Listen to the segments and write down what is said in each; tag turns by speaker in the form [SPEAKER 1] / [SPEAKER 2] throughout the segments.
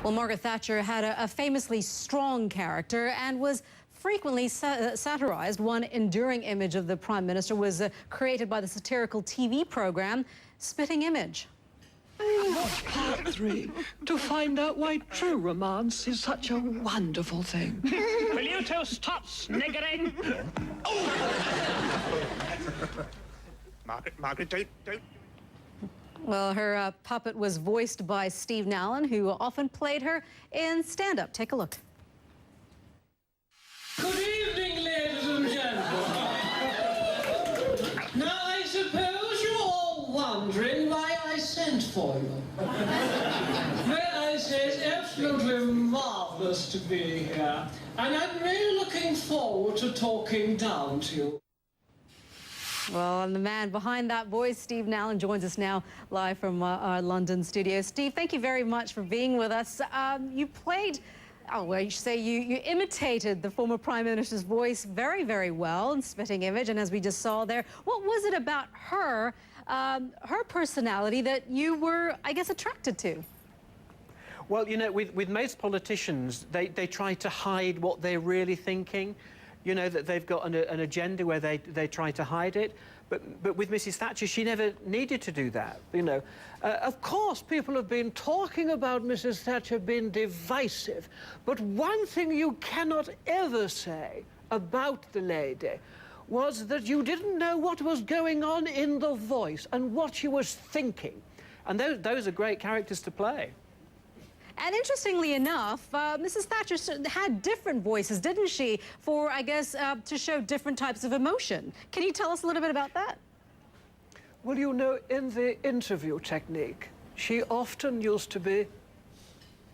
[SPEAKER 1] Well, Margaret Thatcher had a famously strong character and was frequently satirized. One enduring image of the Prime Minister was created by the satirical TV program Spitting Image.
[SPEAKER 2] Watch part 3 to find out why true romance is such a wonderful thing.
[SPEAKER 3] Will you two stop sniggering? Margaret, don't.
[SPEAKER 1] Well, her puppet was voiced by Steve Nallon, who often played her in stand-up. Take a look.
[SPEAKER 4] Good evening, ladies and gentlemen. Now, I suppose you're all wondering why I sent for you. Well, I say it's absolutely marvellous to be here, and I'm really looking forward to talking down to you.
[SPEAKER 1] Well, and the man behind that voice, Steve Nallon, joins us now live from our London studio. Steve, thank you very much for being with us. You played, well, you should say you imitated the former Prime Minister's voice very, very well in Spitting Image, and as we just saw there, what was it about her, her personality that you were, I guess, attracted to?
[SPEAKER 5] Well, you know, with most politicians, they try to hide what they're really thinking. You know, that they've got an agenda where they try to hide it. But with Mrs Thatcher, she never needed to do that, you know. Of course, people have been talking about Mrs Thatcher being divisive, but one thing you cannot ever say about the lady was that you didn't know what was going on in the voice and what she was thinking. And those are great characters to play.
[SPEAKER 1] And interestingly enough, Mrs Thatcher had different voices, didn't she, for, I guess, to show different types of emotion. Can you tell us a little bit about that?
[SPEAKER 2] Well, you know, in the interview technique, she often used to be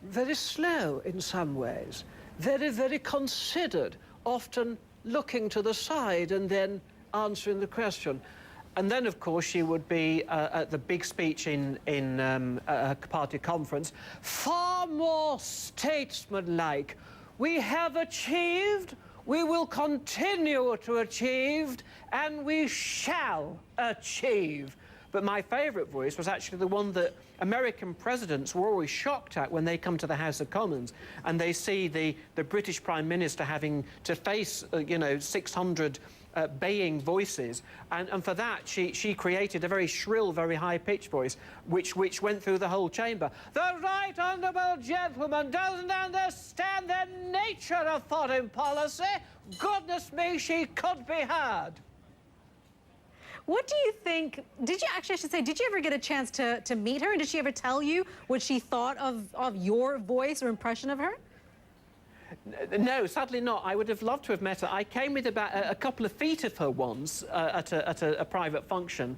[SPEAKER 2] very slow in some ways, very, very considered, often looking to the side and then answering the question. And then, of course, she would be at the big speech in a party conference, far more statesman-like. We have achieved, we will continue to achieve, and we shall achieve. But my favourite voice was actually the one that American presidents were always shocked at when they come to the House of Commons and they see the British Prime Minister having to face, you know, 600 baying voices. And for that, she created a very shrill, very high-pitched voice, which went through the whole chamber. The right honourable gentleman doesn't understand the nature of foreign policy. Goodness me, she could be heard.
[SPEAKER 1] What do you think, did you actually, I should say, did you ever get a chance to meet her? And did she ever tell you what she thought of your voice or impression of her?
[SPEAKER 5] No, sadly not. I would have loved to have met her. I came with about a couple of feet of her once at a private function.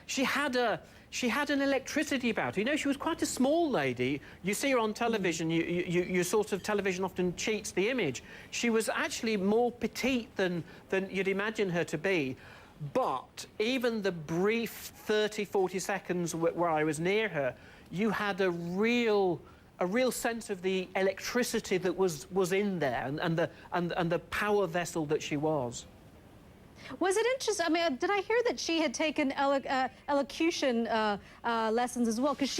[SPEAKER 5] She had an electricity about her. You know, she was quite a small lady. You see her on television, you sort of, television often cheats the image. She was actually more petite than you'd imagine her to be. But even the brief 30, 40 seconds where I was near her, you had a real sense of the electricity that was in there and the power vessel that she was.
[SPEAKER 1] Was it interesting? I mean, did I hear that she had taken elocution lessons as well? Because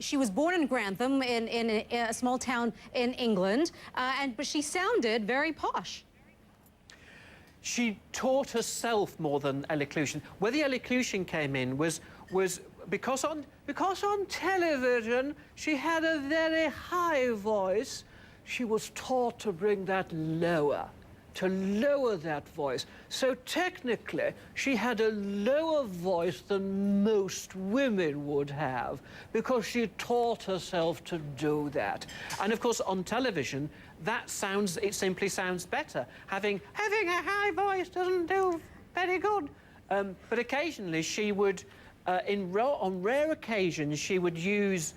[SPEAKER 1] she was born in Grantham, in a small town in England, but she sounded very posh.
[SPEAKER 5] She taught herself more than elocution. Where the elocution came in was because on television she had a very high voice. She was taught to bring that lower, to lower that voice. So technically, she had a lower voice than most women would have because she taught herself to do that. And of course, on television, it simply sounds better. Having a high voice doesn't do very good. But occasionally, she would, on rare occasions, she would use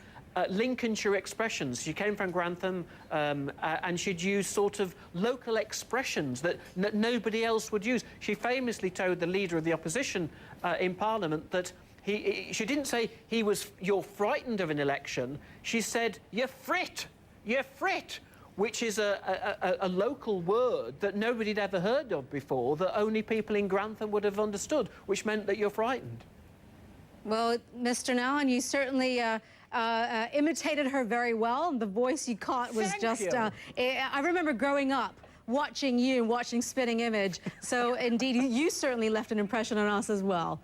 [SPEAKER 5] Lincolnshire expressions. She came from Grantham, and she'd use sort of local expressions that nobody else would use. She famously told the leader of the opposition in Parliament that she didn't say you're frightened of an election. She said, you're frit, which is a local word that nobody had ever heard of before, that only people in Grantham would have understood, which meant that you're frightened.
[SPEAKER 1] Well, Mr. Nallon, you certainly imitated her very well. The voice you caught was
[SPEAKER 2] Thank
[SPEAKER 1] just...
[SPEAKER 2] you.
[SPEAKER 1] I remember growing up watching you, watching Spitting Image. So, indeed, you certainly left an impression on us as well.